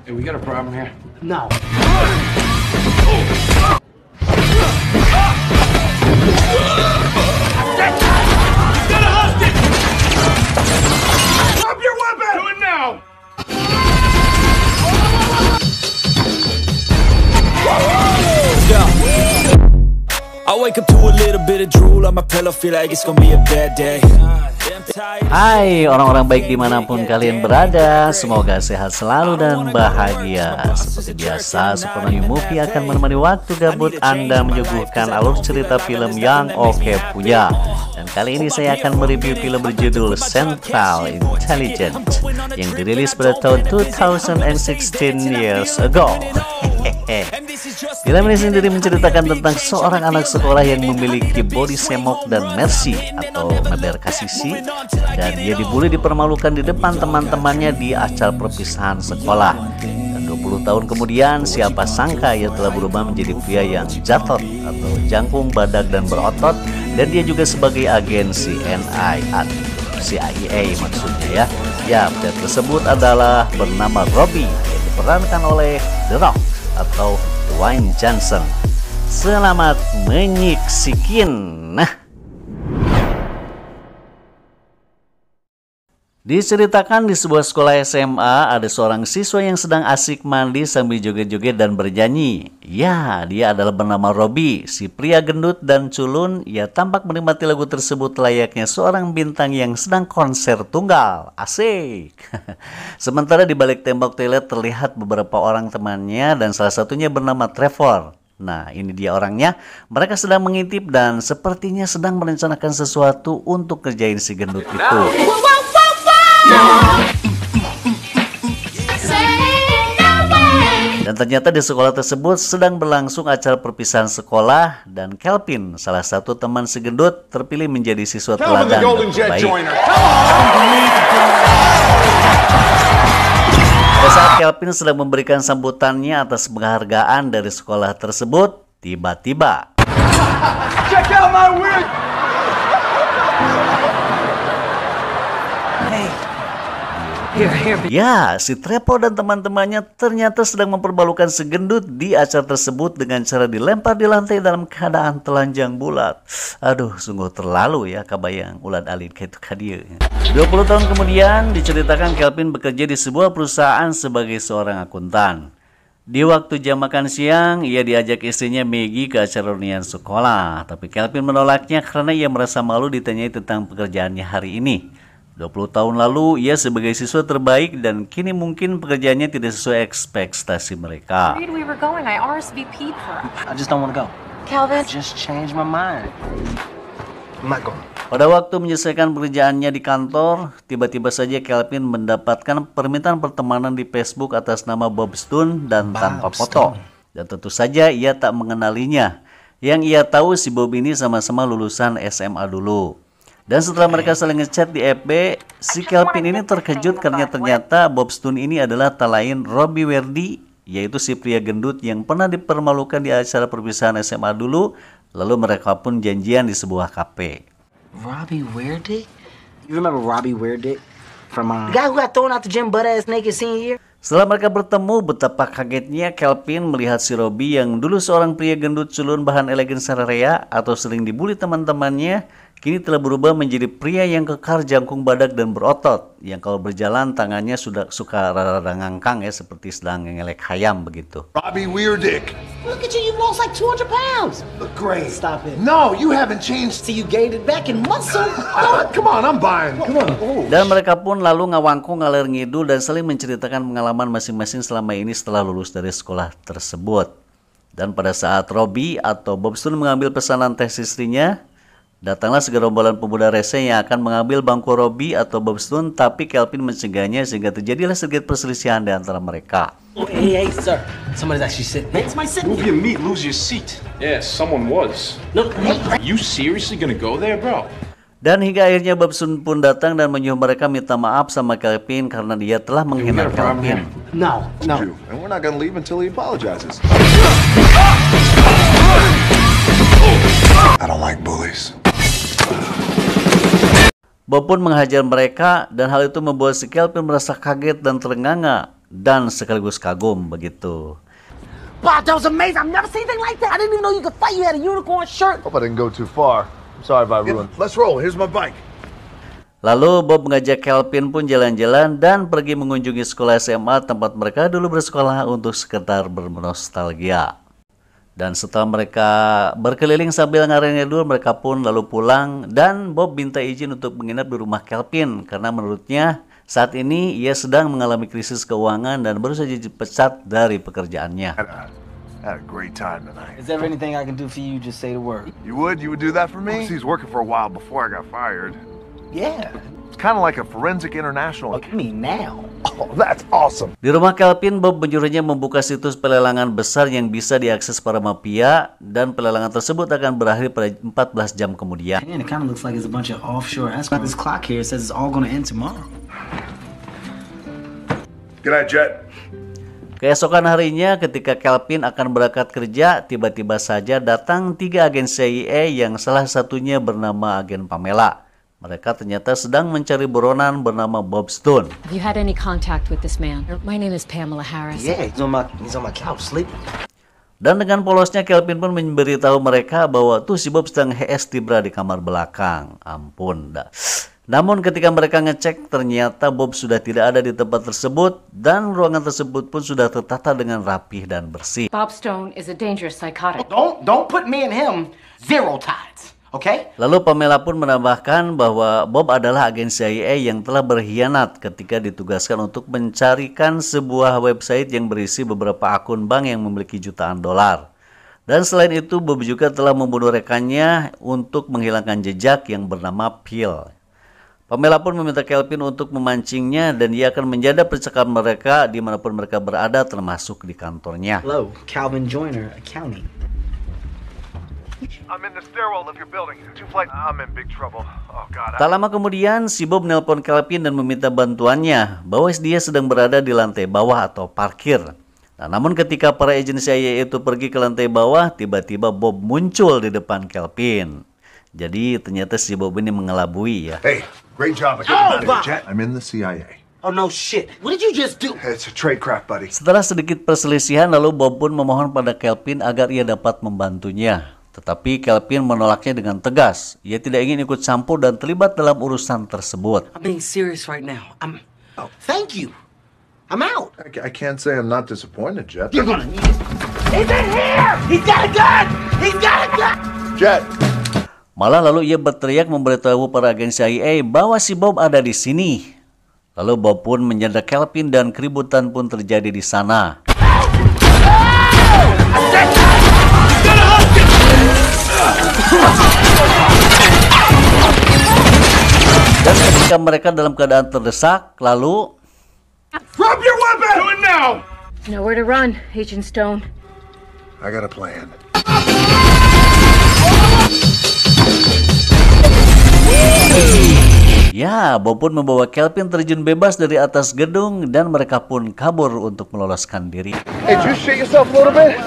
Hey, we got a problem here. No. Drop your weapon! Do it now! I wake up to a little bit of drool on my pillow, feel like it's gonna be a bad day. Hai orang-orang baik dimanapun kalian berada, semoga sehat selalu dan bahagia. Seperti biasa, Sukonomi Movie akan menemani waktu gabut Anda menyuguhkan alur cerita film yang oke punya. Dan kali ini saya akan mereview film berjudul Central Intelligence yang dirilis pada tahun 2016 years ago. Film ini sendiri menceritakan tentang seorang anak sekolah yang memiliki body semok dan mercy atau meber kasisi, dan dia dibully dipermalukan di depan teman-temannya di acara perpisahan sekolah. Dan 20 tahun kemudian siapa sangka ia telah berubah menjadi pria yang jatot atau jangkung, badak, dan berotot, dan dia juga sebagai agen CIA maksudnya ya. Ya, pria tersebut adalah bernama Robbie yang diperankan oleh The Rock atau Dwayne Johnson. Selamat menyiksikin. Diceritakan di sebuah sekolah SMA, ada seorang siswa yang sedang asik mandi sambil joget-joget dan bernyanyi. Ya, dia adalah bernama Robbie, si pria gendut dan culun. Ia tampak menikmati lagu tersebut layaknya seorang bintang yang sedang konser tunggal. Asik. Sementara di balik tembok toilet terlihat beberapa orang temannya dan salah satunya bernama Trevor. Nah, ini dia orangnya. Mereka sedang mengintip dan sepertinya sedang merencanakan sesuatu untuk kerjain si gendut itu. Dan ternyata di sekolah tersebut sedang berlangsung acara perpisahan sekolah, dan Kelvin, salah satu teman si gendut, terpilih menjadi siswa teladan dan terbaik. Pada saat Kelvin sedang memberikan sambutannya atas penghargaan dari sekolah tersebut, tiba-tiba Check out my wig! ya, si Trevor dan teman-temannya ternyata sedang mempermalukan si gendut di acara tersebut dengan cara dilempar di lantai dalam keadaan telanjang bulat. Aduh, sungguh terlalu ya, kabayang ulat alit kayak itu kadia. 20 tahun kemudian diceritakan Kelvin bekerja di sebuah perusahaan sebagai seorang akuntan. Di waktu jam makan siang, ia diajak istrinya Maggie ke acara reunian sekolah, tapi Kelvin menolaknya karena ia merasa malu ditanyai tentang pekerjaannya hari ini. 20 tahun lalu, ia sebagai siswa terbaik dan kini mungkin pekerjaannya tidak sesuai ekspektasi mereka. I just don't want to go. Calvin. I just changed my mind. I'm not going. Pada waktu menyelesaikan pekerjaannya di kantor, tiba-tiba saja Kelvin mendapatkan permintaan pertemanan di Facebook atas nama Bob Stone dan tanpa foto. Dan tentu saja ia tak mengenalinya. Yang ia tahu si Bob ini sama-sama lulusan SMA dulu. Dan setelah mereka saling ngechat di FB, si Kelvin ini terkejut karena ternyata Bob Stone ini adalah tak lain Robbie Werdy, yaitu si pria gendut yang pernah dipermalukan di acara perpisahan SMA dulu. Lalu mereka pun janjian di sebuah kafe. Robbie Weirdick? You remember Robbie Weirdick from the guy who got thrown out the gym butt ass naked senior year? Setelah mereka bertemu, betapa kagetnya Kelvin melihat si Robbie yang dulu seorang pria gendut culun bahan elegan sararea atau sering dibully teman-temannya, kini telah berubah menjadi pria yang kekar, jangkung, badak, dan berotot. Yang kalau berjalan tangannya sudah suka rada-rada ngangkang ya, seperti sedang ngelek hayam begitu. Robbie Weirdick. Look at you, you've lost like 200 pounds. Look great. Stop it. No, you haven't changed. See, you gained it back in muscle. Come on, I'm buying. Come on. Oh. Dan mereka pun lalu ngawangku ngalir ngidul dan saling menceritakan pengalaman masing-masing selama ini setelah lulus dari sekolah tersebut. Dan pada saat Robbie atau Bob Stone mengambil pesanan tes istrinya, datanglah segerombolan pemuda rese yang akan mengambil bangku Robbie atau Bob Stone, tapi Kelvin mencegahnya sehingga terjadilah sedikit perselisihan di antara mereka. Hey, sir. Somebody's actually sitting. It's my seat. Move your meat, lose your seat. Yeah, someone was. No, hey. You seriously gonna go there, bro? Dan hingga akhirnya Bob Stone pun datang dan menyuruh mereka minta maaf sama Kelvin karena dia telah menghina Kelvin. No. And we're not gonna leave until he apologizes. I don't like bullies. Bob pun menghajar mereka dan hal itu membuat si Kelvin merasa kaget dan terenganga. dan sekaligus kagum begitu. Bob, that was amazing. I've never seen anything like that. I didn't even know you could fight. You had a unicorn shirt. Hope I didn't go too far. I'm sorry if I ruined. Let's roll. Here's my bike. Lalu Bob mengajak Kelvin pun jalan-jalan dan pergi mengunjungi sekolah SMA tempat mereka dulu bersekolah untuk sekedar bernostalgia. Dan setelah mereka berkeliling sambil ngarang-ngidul, mereka pun lalu pulang dan Bob minta izin untuk menginap di rumah Kelvin karena menurutnya saat ini ia sedang mengalami krisis keuangan dan baru saja dipecat dari pekerjaannya. Had a great time tonight. Is there anything I can do for you? Just say the word. You would do that for me? He's working for a while before I got fired. Yeah. It's kind of like a Forensic International. What do you mean now? Oh, that's awesome. Di rumah Kelvin, Bob menyuruhnya membuka situs pelelangan besar yang bisa diakses para mafia dan pelelangan tersebut akan berakhir pada 14 jam kemudian. Man, it kind of looks like it's a bunch of offshore escrow. This clock here says it's all going to end tomorrow. Good night, Jet. Keesokan harinya ketika Kelvin akan berangkat kerja, tiba-tiba saja datang 3 agen CIA yang salah satunya bernama agen Pamela. Mereka ternyata sedang mencari buronan bernama Bob Stone. Have you had any contact with this man? My name is Pamela Harris. Yeah, he's on my couch sleeping. Dan dengan polosnya Kelvin pun memberitahu mereka bahwa tuh si Bob sedang tibra di kamar belakang. Ampun dah. Namun ketika mereka ngecek ternyata Bob sudah tidak ada di tempat tersebut dan ruangan tersebut pun sudah tertata dengan rapih dan bersih. Bob Stone is a dangerous psychotic. Don't put me and him zero ties. Okay? Lalu Pamela pun menambahkan bahwa Bob adalah agen CIA yang telah berkhianat ketika ditugaskan untuk mencarikan sebuah website yang berisi beberapa akun bank yang memiliki jutaan dolar. Dan selain itu Bob juga telah membunuh rekannya untuk menghilangkan jejak yang bernama Phil. Pamela pun meminta Kelvin untuk memancingnya dan ia akan menjaga percakapan mereka dimanapun mereka berada termasuk di kantornya. Hello, Calvin Joyner, accounting. I'm in the stairwell of your building. 2 flights. I'm in big trouble. Oh God. Tak lama kemudian, si Bob nelpon Kelvin dan meminta bantuannya bahwa dia sedang berada di lantai bawah atau parkir. Nah, namun ketika para agen CIA itu pergi ke lantai bawah, tiba-tiba Bob muncul di depan Kelvin. Jadi ternyata si Bob ini mengelabui ya. Hey, great job. Jet. I'm in the CIA. Oh no shit. What did you just do? It's a tradecraft, buddy. Setelah sedikit perselisihan, lalu Bob pun memohon pada Kelvin agar ia dapat membantunya. Tetapi Kelvin menolaknya dengan tegas. Ia tidak ingin ikut campur dan terlibat dalam urusan tersebut. I'm being serious right now. Thank you. I'm out. I can't say I'm not disappointed, Jet. You're gonna need it. He's in here! He's got a gun! He's got a gun! Jet. Malah lalu ia berteriak memberitahu para agen CIA bahwa si Bob ada di sini. Lalu Bob pun menyerang Kelvin dan keributan pun terjadi di sana. Dan ketika mereka dalam keadaan terdesak, lalu Drop your weapon! Do it now! Nowhere to run, Agent Stone. I got a plan. ya, Bob pun membawa Kelvin terjun bebas dari atas gedung dan mereka pun kabur untuk meloloskan diri. Hey, just shake yourself a little bit.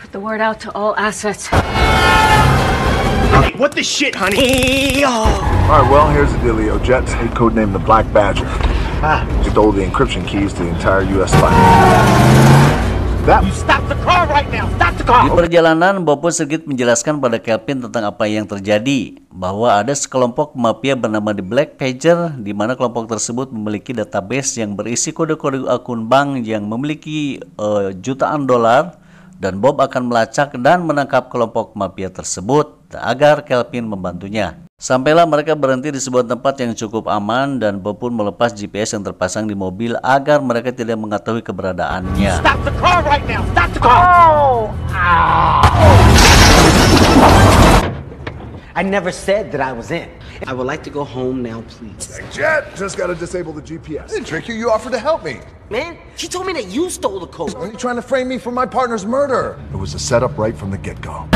Put the word out to all assets. What the shit, honey? All right, well, here's the dealio. Jet, codename the Black Badger. Stole the encryption keys to the entire U.S. file. You stop the car right now! Stop the car! Di perjalanan, Bob pun sedikit menjelaskan pada Kelvin tentang apa yang terjadi. Bahwa ada sekelompok mafia bernama The Black Badger, di mana kelompok tersebut memiliki database yang berisi kode-kode akun bank yang memiliki jutaan dolar. Dan Bob akan melacak dan menangkap kelompok mafia tersebut agar Kelvin membantunya. Sampailah mereka berhenti di sebuah tempat yang cukup aman dan Bob pun melepas GPS yang terpasang di mobil agar mereka tidak mengetahui keberadaannya. Stop the car right now! Stop the car! I never said that I was in. I would like to go home now, please. Jet, just gotta disable the GPS. I didn't trick you. You offered to help me. Man, she told me that you stole the code. Are you trying to frame me for my partner's murder? It was a setup right from the get-go.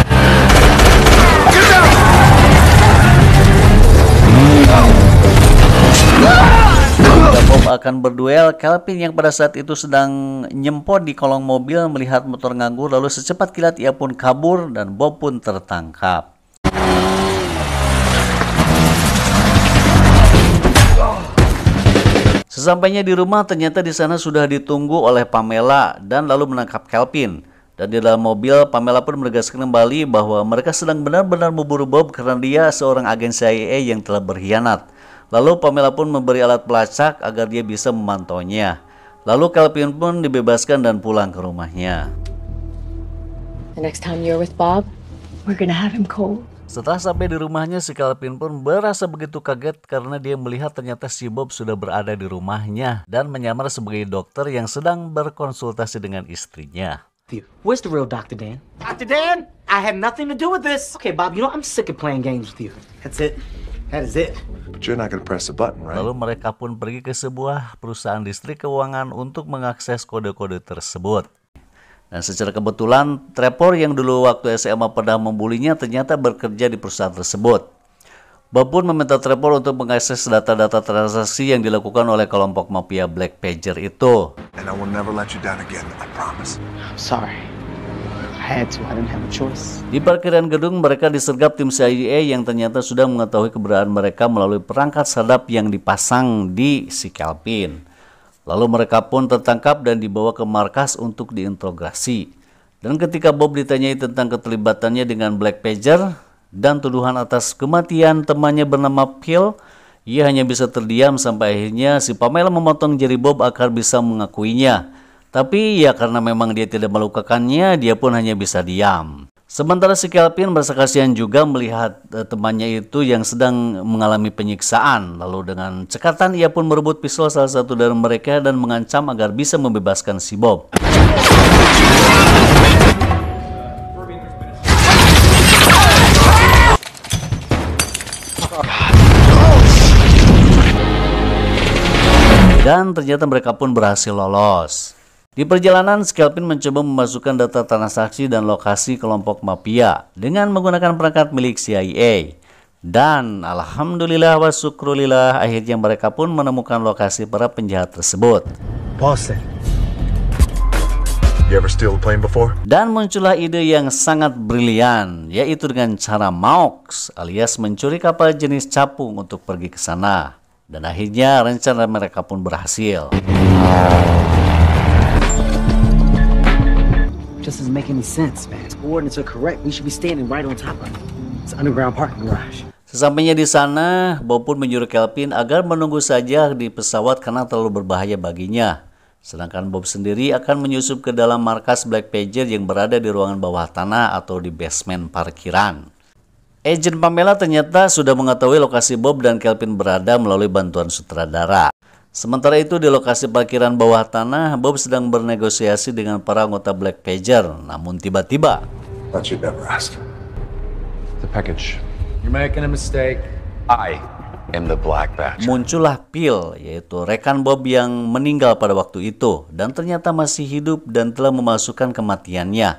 Ketika Bob akan berduel, Kelvin yang pada saat itu sedang nyempot di kolong mobil melihat motor nganggur, lalu secepat kilat ia pun kabur dan Bob pun tertangkap. Sesampainya di rumah, ternyata di sana sudah ditunggu oleh Pamela dan lalu menangkap Kelvin. Dan di dalam mobil, Pamela pun menegaskan kembali bahwa mereka sedang benar-benar memburu Bob karena dia seorang agen CIA yang telah berkhianat. Lalu Pamela pun memberi alat pelacak agar dia bisa memantaunya. Lalu Kelvin pun dibebaskan dan pulang ke rumahnya. The next time you're with Bob, we're gonna have him cold. Setelah sampai di rumahnya, si Kelvin pun berasa begitu kaget karena dia melihat ternyata si Bob sudah berada di rumahnya dan menyamar sebagai dokter yang sedang berkonsultasi dengan istrinya. Where's the real Dr. Dan? Dr. Dan, I had nothing to do with this. Okay, Bob, you know I'm sick of playing games with you. That's it. That is it. But you're not gonna press the button, right? Lalu mereka pun pergi ke sebuah perusahaan distrik keuangan untuk mengakses kode-kode tersebut. Dan secara kebetulan, Trevor yang dulu waktu SMA pernah membulinya ternyata bekerja di perusahaan tersebut. Bob pun meminta Trevor untuk mengakses data-data transaksi yang dilakukan oleh kelompok mafia Black Pager itu. And I will never let you down again, I promise. I'm sorry. I had to. I didn't have a choice. Di parkiran gedung, mereka disergap tim CIA yang ternyata sudah mengetahui keberadaan mereka melalui perangkat sadap yang dipasang di si Kelvin. Lalu mereka pun tertangkap dan dibawa ke markas untuk diinterogasi. Dan ketika Bob ditanyai tentang keterlibatannya dengan Black Pager dan tuduhan atas kematian temannya bernama Phil, ia hanya bisa terdiam sampai akhirnya si Pamela memotong jari Bob agar bisa mengakuinya. Tapi ya karena memang dia tidak melukakannya, dia pun hanya bisa diam. Sementara si Kelvin merasa kasihan juga melihat temannya itu yang sedang mengalami penyiksaan. Lalu dengan cekatan ia pun merebut pistol salah satu dari mereka dan mengancam agar bisa membebaskan si Bob. Dan ternyata mereka pun berhasil lolos. Di perjalanan, Kelvin mencoba memasukkan data transaksi dan lokasi kelompok mafia dengan menggunakan perangkat milik CIA. Dan alhamdulillah wa syukrulillah, akhirnya mereka pun menemukan lokasi para penjahat tersebut. Boston. You ever steal a plane before? Dan muncullah ide yang sangat brilian, yaitu dengan cara MAUX alias mencuri kapal jenis capung untuk pergi ke sana. Dan akhirnya rencana mereka pun berhasil. Just doesn't make any sense, man. Its coordinates are correct. We should be standing right on top of it. It's an underground parking garage. Sesampainya di sana, Bob pun menyuruh Kelvin agar menunggu saja di pesawat karena terlalu berbahaya baginya. Sedangkan Bob sendiri akan menyusup ke dalam markas Black Pager yang berada di ruangan bawah tanah atau di basement parkiran. Agen Pamela ternyata sudah mengetahui lokasi Bob dan Kelvin berada melalui bantuan sutradara. Sementara itu di lokasi parkiran bawah tanah, Bob sedang bernegosiasi dengan para anggota Black Pager. Namun tiba-tiba, Thought you'd never ask. The package. You're making a mistake. I am the Black Badger. muncullah Phil, yaitu rekan Bob yang meninggal pada waktu itu dan ternyata masih hidup dan telah memasukkan kematiannya.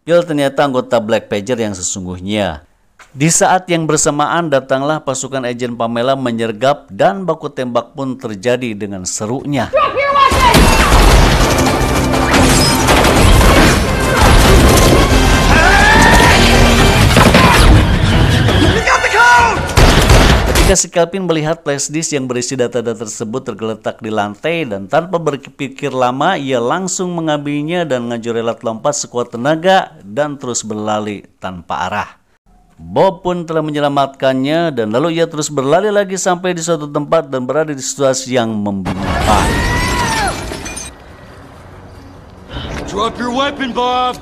Phil ternyata anggota Black Pager yang sesungguhnya. Di saat yang bersamaan datanglah pasukan agen Pamela menyergap dan baku tembak pun terjadi dengan serunya. Ketika si Kelvin melihat flashdisk yang berisi data-data tersebut tergeletak di lantai dan tanpa berpikir lama ia langsung mengambilnya dan ngajurelat lompat sekuat tenaga dan terus berlari tanpa arah. Bob pun telah menyelamatkannya dan lalu ia terus berlari lagi sampai di suatu tempat dan berada di situasi yang membingungkan. Drop your weapon, Bob!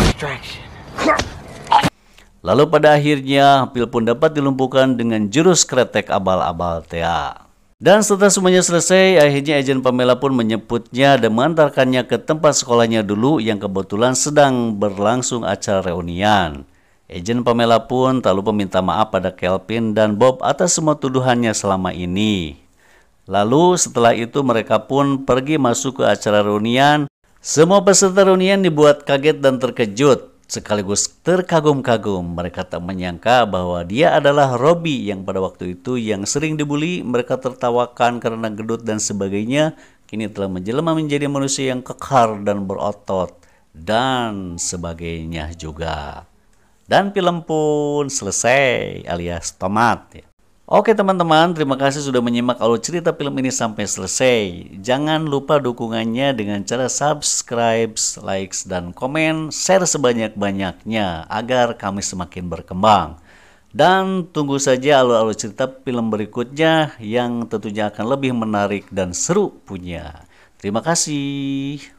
Distraction. Lalu pada akhirnya Phil pun dapat dilumpuhkan dengan jurus kretek abal-abal Thea. Dan setelah semuanya selesai, akhirnya agen Pamela pun menjemputnya dan mengantarkannya ke tempat sekolahnya dulu yang kebetulan sedang berlangsung acara reunian. Agen Pamela pun tak lupa minta maaf pada Kelvin dan Bob atas semua tuduhannya selama ini. Lalu setelah itu mereka pun pergi masuk ke acara reunian. Semua peserta reunian dibuat kaget dan terkejut. Sekaligus terkagum-kagum, mereka tak menyangka bahwa dia adalah Robbie yang pada waktu itu yang sering dibully, mereka tertawakan karena gendut dan sebagainya, kini telah menjelma menjadi manusia yang kekar dan berotot, dan sebagainya juga. Dan film pun selesai alias tamat ya. Oke teman-teman, terima kasih sudah menyimak alur cerita film ini sampai selesai. Jangan lupa dukungannya dengan cara subscribe, likes, dan komen, share sebanyak-banyaknya agar kami semakin berkembang. Dan tunggu saja alur-alur cerita film berikutnya yang tentunya akan lebih menarik dan seru punya. Terima kasih.